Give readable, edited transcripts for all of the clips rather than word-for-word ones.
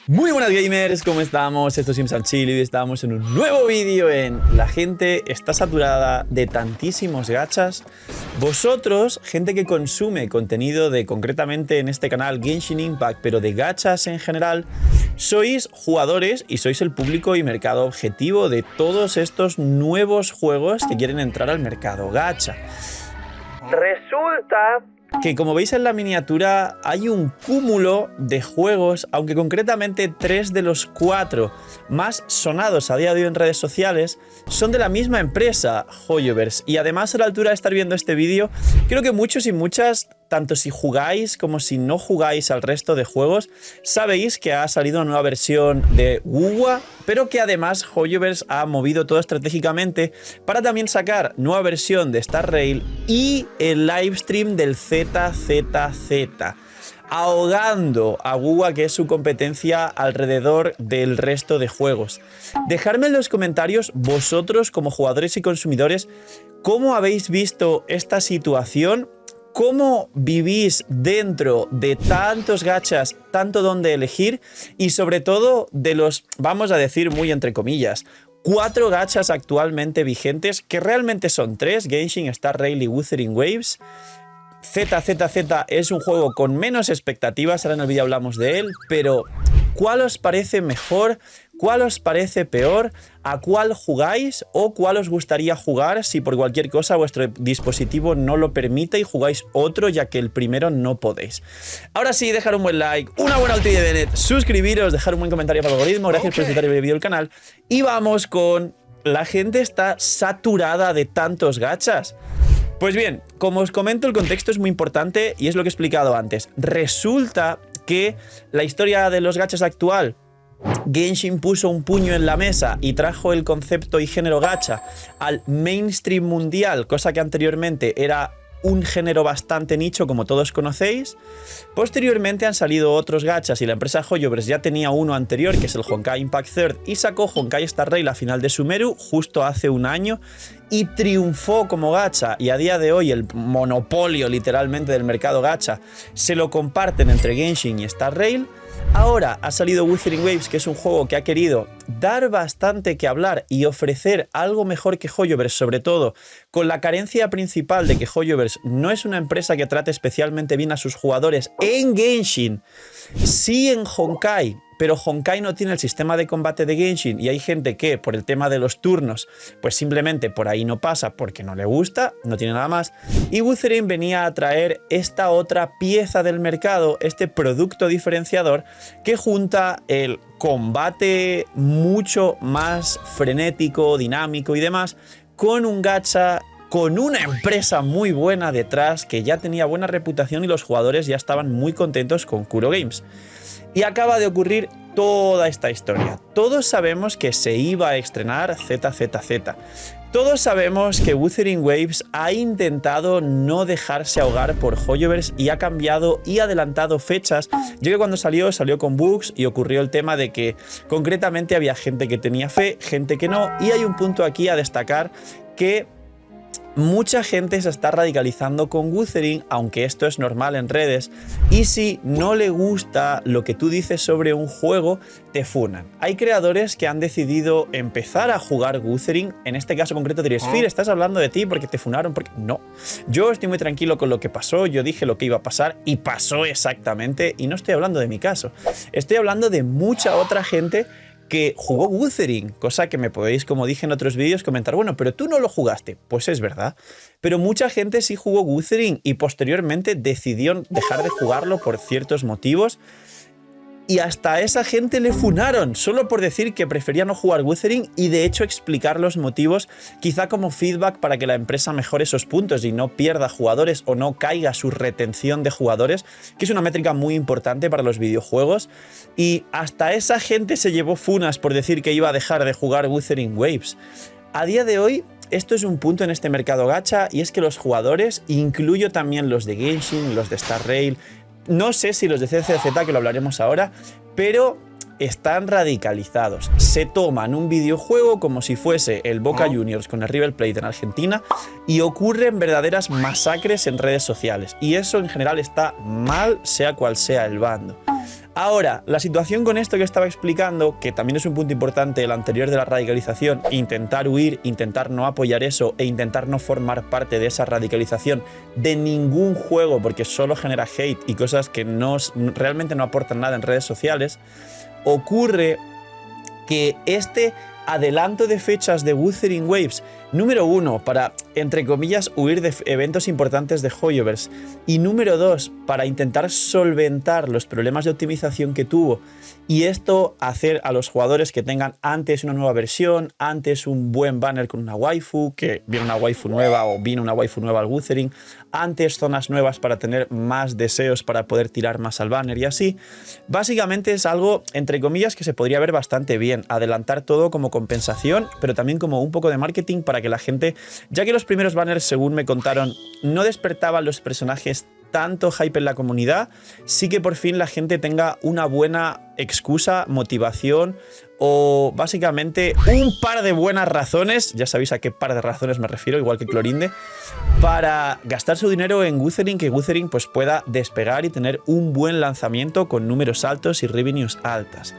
Muy buenas gamers, ¿cómo estamos? Esto es Sims and Chill y estamos en un nuevo vídeo en La gente está saturada de tantísimos gachas. Vosotros, gente que consume contenido de concretamente en este canal Genshin Impact, pero de gachas en general, sois jugadores y sois el público y mercado objetivo de todos estos nuevos juegos que quieren entrar al mercado gacha. Resulta que, como veis en la miniatura, hay un cúmulo de juegos, aunque concretamente 3 de los 4 más sonados a día de hoy en redes sociales son de la misma empresa, Hoyoverse. Y además, a la altura de estar viendo este vídeo, creo que muchos y muchas, tanto si jugáis como si no jugáis al resto de juegos, sabéis que ha salido una nueva versión de WuWa, pero que además Hoyoverse ha movido todo estratégicamente para también sacar nueva versión de Star Rail y el livestream del ZZZ, ahogando a WuWa, que es su competencia, alrededor del resto de juegos. Dejadme en los comentarios, vosotros como jugadores y consumidores, cómo habéis visto esta situación. ¿Cómo vivís dentro de tantos gachas, tanto donde elegir y sobre todo de los, vamos a decir muy entre comillas, 4 gachas actualmente vigentes, que realmente son 3, Genshin, Star Rail y Wuthering Waves? ZZZ es un juego con menos expectativas, ahora en el vídeo hablamos de él, pero ¿cuál os parece mejor? ¿Cuál os parece peor? ¿A cuál jugáis? ¿O cuál os gustaría jugar si por cualquier cosa vuestro dispositivo no lo permite y jugáis otro, ya que el primero no podéis? Ahora sí, dejar un buen like, una buena ulti de Bennett, suscribiros, dejar un buen comentario para el algoritmo, gracias por visitar el vídeo del canal. Y vamos con... la gente está saturada de tantos gachas. Pues bien, como os comento, el contexto es muy importante y es lo que he explicado antes. Resulta que la historia de los gachas actual, Genshin puso un puño en la mesa y trajo el concepto y género gacha al mainstream mundial, cosa que anteriormente era un género bastante nicho, como todos conocéis. Posteriormente han salido otros gachas y la empresa Hoyoverse ya tenía uno anterior, que es el Honkai Impact Third, y sacó Honkai Star Rail a final de Sumeru justo hace un año y triunfó como gacha, y a día de hoy el monopolio literalmente del mercado gacha se lo comparten entre Genshin y Star Rail. Ahora ha salido Wuthering Waves, que es un juego que ha querido dar bastante que hablar y ofrecer algo mejor que Hoyoverse, sobre todo con la carencia principal de que Hoyoverse no es una empresa que trate especialmente bien a sus jugadores en Genshin, sí en Honkai, pero Honkai no tiene el sistema de combate de Genshin y hay gente que por el tema de los turnos pues simplemente por ahí no pasa porque no le gusta, no tiene nada más. Y Wuthering venía a traer esta otra pieza del mercado, este producto diferenciador que junta el combate mucho más frenético, dinámico y demás, con un gacha, con una empresa muy buena detrás que ya tenía buena reputación y los jugadores ya estaban muy contentos con Kuro Games. Y acaba de ocurrir toda esta historia. Todos sabemos que se iba a estrenar ZZZ. Todos sabemos que Wuthering Waves ha intentado no dejarse ahogar por Hoyoverse y ha cambiado y adelantado fechas, ya que cuando salió con bugs y ocurrió el tema de que concretamente había gente que tenía fe, gente que no, y hay un punto aquí a destacar que mucha gente se está radicalizando con Wuthering, aunque esto es normal en redes, y si no le gusta lo que tú dices sobre un juego, te funan. Hay creadores que han decidido empezar a jugar Wuthering, en este caso concreto diréis, Phil, estás hablando de ti porque te funaron, porque no. Yo estoy muy tranquilo con lo que pasó, yo dije lo que iba a pasar y pasó exactamente, y no estoy hablando de mi caso, estoy hablando de mucha otra gente que jugó Wuthering, cosa que me podéis, como dije en otros vídeos, comentar, bueno, pero tú no lo jugaste. Pues es verdad, pero mucha gente sí jugó Wuthering y posteriormente decidió dejar de jugarlo por ciertos motivos. Y hasta a esa gente le funaron, solo por decir que prefería no jugar Wuthering y de hecho explicar los motivos, quizá como feedback para que la empresa mejore esos puntos y no pierda jugadores o no caiga su retención de jugadores, que es una métrica muy importante para los videojuegos. Y hasta esa gente se llevó funas por decir que iba a dejar de jugar Wuthering Waves. A día de hoy, esto es un punto en este mercado gacha, y es que los jugadores, incluyo también los de Genshin, los de Star Rail, no sé si los de ZZZ, que lo hablaremos ahora, pero están radicalizados. Se toman un videojuego como si fuese el Boca Juniors con el River Plate en Argentina y ocurren verdaderas masacres en redes sociales. Y eso en general está mal, sea cual sea el bando. Ahora, la situación con esto que estaba explicando, que también es un punto importante, el anterior de la radicalización, intentar huir, intentar no apoyar eso e intentar no formar parte de esa radicalización de ningún juego porque solo genera hate y cosas que realmente no aportan nada en redes sociales, ocurre que este adelanto de fechas de Wuthering Waves, número 1, para, entre comillas, huir de eventos importantes de Hoyoverse, y número 2, para intentar solventar los problemas de optimización que tuvo, y esto hacer a los jugadores que tengan antes una nueva versión, antes un buen banner con una waifu, que viene una waifu nueva o viene una waifu nueva al Wuthering, antes zonas nuevas para tener más deseos para poder tirar más al banner y así. Básicamente es algo, entre comillas, que se podría ver bastante bien, adelantar todo como compensación, pero también como un poco de marketing para que la gente, ya que los primeros banners, según me contaron, no despertaban los personajes tanto hype en la comunidad, sí que por fin la gente tenga una buena excusa, motivación o básicamente un par de buenas razones, ya sabéis a qué par de razones me refiero, igual que Clorinde, para gastar su dinero en Wuthering, que Wuthering pues pueda despegar y tener un buen lanzamiento con números altos y revenues altas.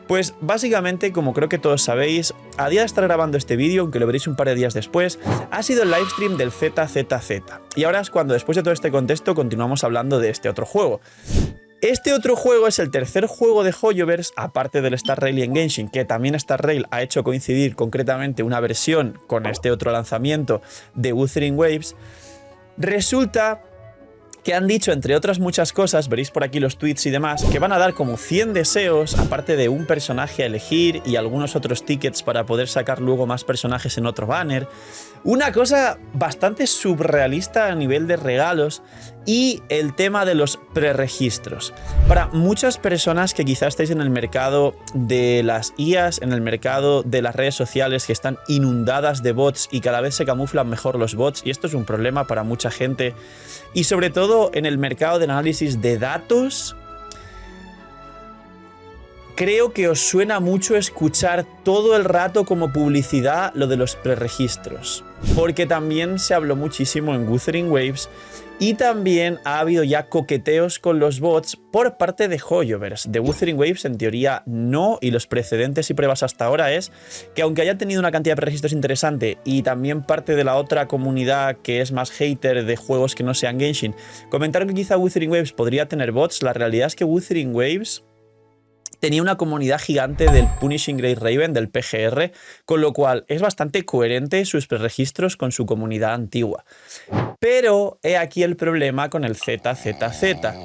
Pues básicamente, como creo que todos sabéis, a día de estar grabando este vídeo, aunque lo veréis un par de días después, ha sido el livestream del ZZZ. Y ahora es cuando, después de todo este contexto, continuamos hablando de este otro juego. Este otro juego es el tercer juego de Hoyoverse, aparte del Star Rail y Engaging, que también Star Rail ha hecho coincidir concretamente una versión con este otro lanzamiento de Wuthering Waves. Resulta que han dicho, entre otras muchas cosas, veréis por aquí los tweets y demás, que van a dar como 100 deseos, aparte de un personaje a elegir y algunos otros tickets para poder sacar luego más personajes en otro banner. Una cosa bastante surrealista a nivel de regalos, y el tema de los preregistros. Para muchas personas que quizás estáis en el mercado de las IAs, en el mercado de las redes sociales que están inundadas de bots y cada vez se camuflan mejor los bots, y esto es un problema para mucha gente, y sobre todo en el mercado del análisis de datos, creo que os suena mucho escuchar todo el rato como publicidad lo de los preregistros, porque también se habló muchísimo en Wuthering Waves y también ha habido ya coqueteos con los bots por parte de Hoyoverse. De Wuthering Waves en teoría no, y los precedentes y pruebas hasta ahora es que aunque haya tenido una cantidad de preregistros interesante y también parte de la otra comunidad que es más hater de juegos que no sean Genshin, comentaron que quizá Wuthering Waves podría tener bots, la realidad es que Wuthering Waves tenía una comunidad gigante del Punishing Great Raven, del PGR, con lo cual es bastante coherente sus preregistros con su comunidad antigua. Pero he aquí el problema con el ZZZ.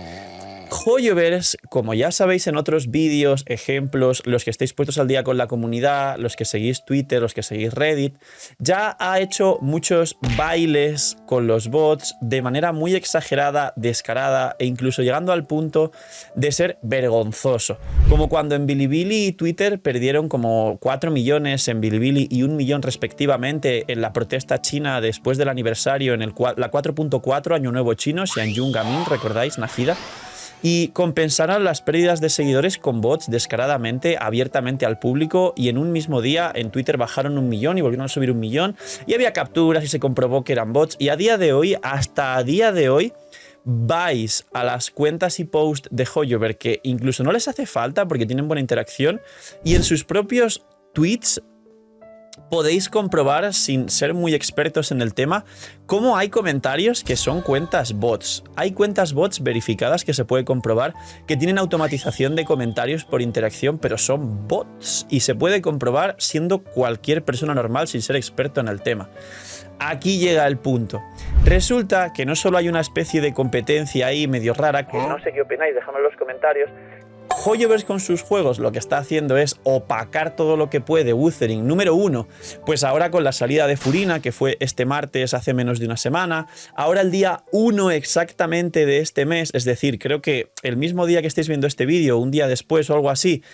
Hoyoverse, como ya sabéis en otros vídeos, ejemplos, los que estéis puestos al día con la comunidad, los que seguís Twitter, los que seguís Reddit, ya ha hecho muchos bailes con los bots de manera muy exagerada, descarada e incluso llegando al punto de ser vergonzoso. Como cuando en Bilibili y Twitter perdieron como 4 millones en Bilibili y 1 millón respectivamente en la protesta china después del aniversario en la 4.4 Año Nuevo Chino, Xianyun Gamin, ¿recordáis? Nagida. Y compensaron las pérdidas de seguidores con bots descaradamente, abiertamente al público, y en un mismo día en Twitter bajaron 1 millón y volvieron a subir 1 millón, y había capturas y se comprobó que eran bots, y a día de hoy, hasta a día de hoy, vais a las cuentas y posts de Hoyoverse que incluso no les hace falta porque tienen buena interacción, y en sus propios tweets podéis comprobar, sin ser muy expertos en el tema, cómo hay comentarios que son cuentas bots. Hay cuentas bots verificadas que se puede comprobar que tienen automatización de comentarios por interacción, pero son bots y se puede comprobar siendo cualquier persona normal sin ser experto en el tema. Aquí llega el punto. Resulta que no solo hay una especie de competencia ahí medio rara, que no sé qué opináis, dejadme en los comentarios. Hoyoverse con sus juegos lo que está haciendo es opacar todo lo que puede Wuthering. Número 1, pues ahora con la salida de Furina, que fue este martes hace menos de una semana, ahora el día 1 exactamente de este mes, es decir, creo que el mismo día que estáis viendo este vídeo, un día después o algo así,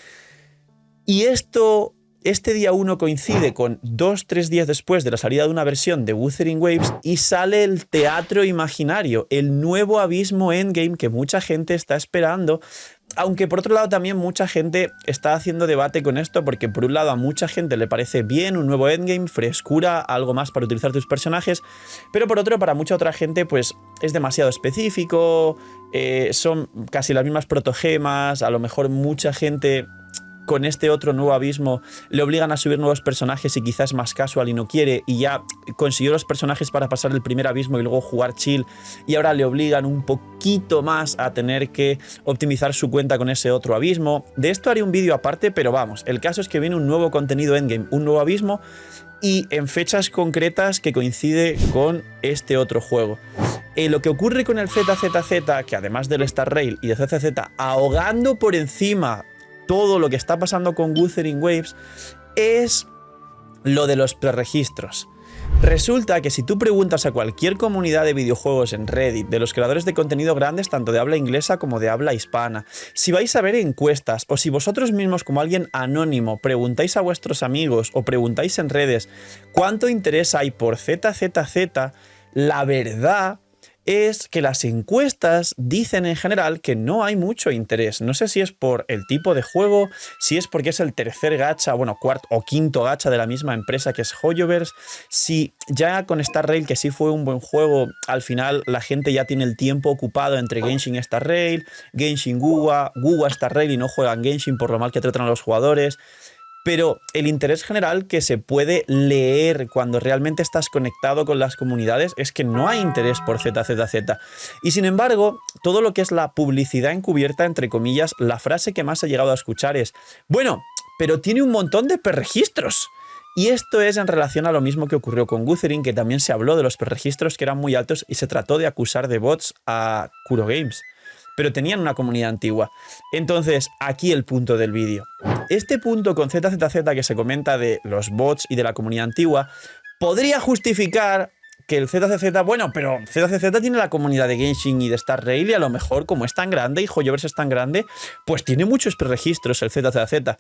y este día 1 coincide con 2-3 días después de la salida de una versión de Wuthering Waves y sale el Teatro Imaginario, el nuevo abismo endgame que mucha gente está esperando aunque por otro lado también mucha gente está haciendo debate con esto, porque por un lado a mucha gente le parece bien un nuevo endgame, frescura, algo más para utilizar tus personajes, pero por otro, para mucha otra gente pues es demasiado específico, son casi las mismas protogemas, a lo mejor mucha gente con este otro nuevo abismo le obligan a subir nuevos personajes y quizás es más casual y no quiere, y ya consiguió los personajes para pasar el primer abismo y luego jugar chill, y ahora le obligan un poquito más a tener que optimizar su cuenta con ese otro abismo. De esto haré un vídeo aparte, pero vamos, el caso es que viene un nuevo contenido endgame, un nuevo abismo, y en fechas concretas que coincide con este otro juego. Lo que ocurre con el ZZZ, que además del Star Rail y de ZZ ahogando por encima todo lo que está pasando con Wuthering Waves, es lo de los preregistros. Resulta que si tú preguntas a cualquier comunidad de videojuegos en Reddit, de los creadores de contenido grandes, tanto de habla inglesa como de habla hispana, si vais a ver encuestas o si vosotros mismos como alguien anónimo preguntáis a vuestros amigos o preguntáis en redes cuánto interés hay por ZZZ, la verdad es que las encuestas dicen en general que no hay mucho interés. No sé si es por el tipo de juego, si es porque es el tercer gacha, bueno, cuarto o quinto gacha de la misma empresa que es Hoyoverse, si ya con Star Rail, que sí fue un buen juego, al final la gente ya tiene el tiempo ocupado entre Genshin y Star Rail, Genshin Wuwa, Wuwa Star Rail y no juegan Genshin por lo mal que tratan a los jugadores. Pero el interés general que se puede leer cuando realmente estás conectado con las comunidades es que no hay interés por ZZZ. Y sin embargo, todo lo que es la publicidad encubierta, entre comillas, la frase que más he llegado a escuchar es: bueno, pero tiene un montón de preregistros. Y esto es en relación a lo mismo que ocurrió con Wuthering, que también se habló de los preregistros que eran muy altos y se trató de acusar de bots a Kuro Games. Pero tenían una comunidad antigua. Entonces, aquí el punto del vídeo. Este punto con ZZZ que se comenta de los bots y de la comunidad antigua podría justificar que el ZZZ, bueno, pero ZZZ tiene la comunidad de Genshin y de Star Rail y a lo mejor como es tan grande y Hoyoverse es tan grande, pues tiene muchos preregistros el ZZZ.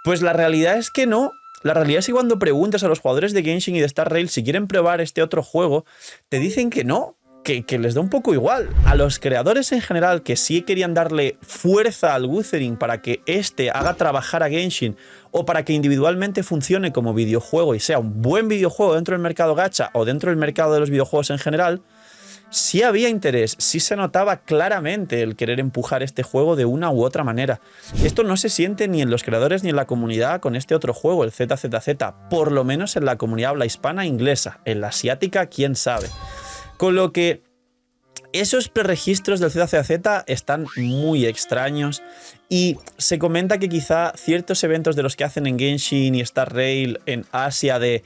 Pues la realidad es que no. La realidad es que cuando preguntas a los jugadores de Genshin y de Star Rail si quieren probar este otro juego, te dicen que no. Que les da un poco igual. A los creadores en general que sí querían darle fuerza al Wuthering para que este haga trabajar a Genshin o para que individualmente funcione como videojuego y sea un buen videojuego dentro del mercado gacha o dentro del mercado de los videojuegos en general, sí había interés, sí se notaba claramente el querer empujar este juego de una u otra manera. Esto no se siente ni en los creadores ni en la comunidad con este otro juego, el ZZZ, por lo menos en la comunidad habla hispana e inglesa. En la asiática, quién sabe. Con lo que esos preregistros del ZZZ están muy extraños y se comenta que quizá ciertos eventos de los que hacen en Genshin y Star Rail en Asia de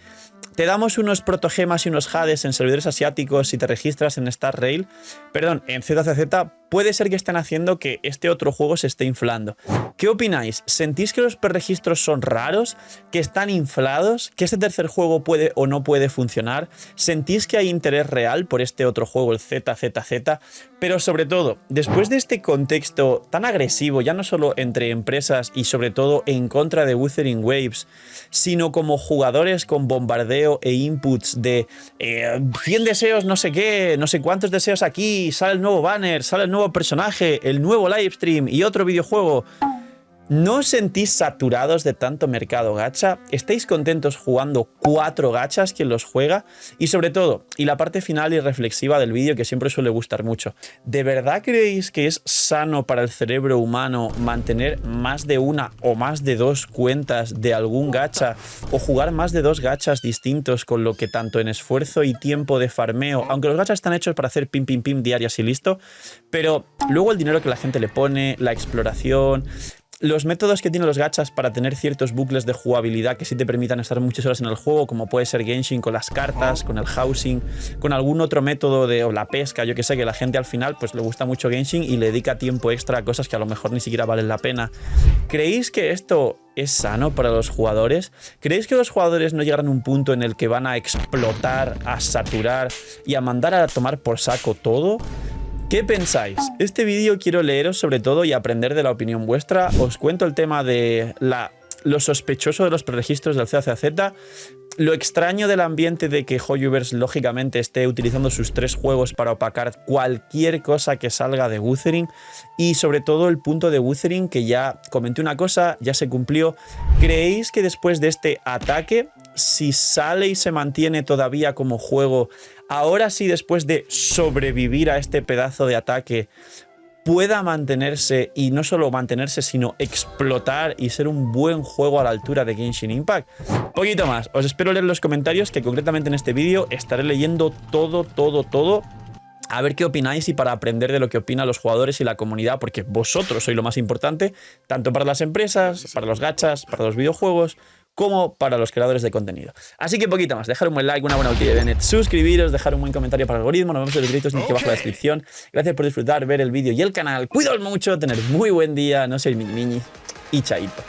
te damos unos protogemas y unos jades en servidores asiáticos si te registras en Star Rail, perdón, en ZZZ, puede ser que estén haciendo que este otro juego se esté inflando. ¿Qué opináis? ¿Sentís que los preregistros son raros? ¿Que están inflados? ¿Que este tercer juego puede o no puede funcionar? ¿Sentís que hay interés real por este otro juego, el ZZZ? Pero sobre todo, después de este contexto tan agresivo, ya no solo entre empresas y sobre todo en contra de Wuthering Waves, sino como jugadores con bombardeo e inputs de 100 deseos no sé qué, no sé cuántos deseos aquí, sale el nuevo banner, sale el nuevo personaje, el nuevo livestream y otro videojuego. ¿No os sentís saturados de tanto mercado gacha? ¿Estáis contentos jugando 4 gachas quien los juega? Y sobre todo, y la parte final y reflexiva del vídeo que siempre suele gustar mucho, ¿de verdad creéis que es sano para el cerebro humano mantener más de una o más de 2 cuentas de algún gacha o jugar más de 2 gachas distintos, con lo que tanto en esfuerzo y tiempo de farmeo, aunque los gachas están hechos para hacer pim pim pim diarias y listo, pero luego el dinero que la gente le pone, la exploración, los métodos que tienen los gachas para tener ciertos bucles de jugabilidad que sí te permitan estar muchas horas en el juego, como puede ser Genshin con las cartas, con el housing, con algún otro método de o la pesca, yo que sé, que la gente al final pues le gusta mucho Genshin y le dedica tiempo extra a cosas que a lo mejor ni siquiera valen la pena. ¿Creéis que esto es sano para los jugadores? ¿Creéis que los jugadores no llegarán a un punto en el que van a explotar, a saturar y a mandar a tomar por saco todo? ¿Qué pensáis? Este vídeo quiero leeros sobre todo y aprender de la opinión vuestra. Os cuento el tema de la lo sospechoso de los preregistros del CACZ, lo extraño del ambiente de que Hoyoverse lógicamente esté utilizando sus 3 juegos para opacar cualquier cosa que salga de Wuthering, y sobre todo el punto de Wuthering, que ya comenté una cosa, ya se cumplió. ¿Creéis que después de este ataque, si sale y se mantiene todavía como juego, ahora sí, después de sobrevivir a este pedazo de ataque, pueda mantenerse, y no solo mantenerse, sino explotar y ser un buen juego a la altura de Genshin Impact? Poquito más, os espero leer los comentarios, que concretamente en este vídeo estaré leyendo todo, a ver qué opináis y para aprender de lo que opinan los jugadores y la comunidad, porque vosotros sois lo más importante, tanto para las empresas, para los gachas, para los videojuegos, como para los creadores de contenido. Así que poquito más, dejar un buen like, una buena ulti de Bennett, suscribiros, dejar un buen comentario para el algoritmo, nos vemos en los directos aquí abajo en la descripción. Gracias por disfrutar, ver el vídeo y el canal, cuidaos mucho, tener muy buen día, no seáis mini y chaito.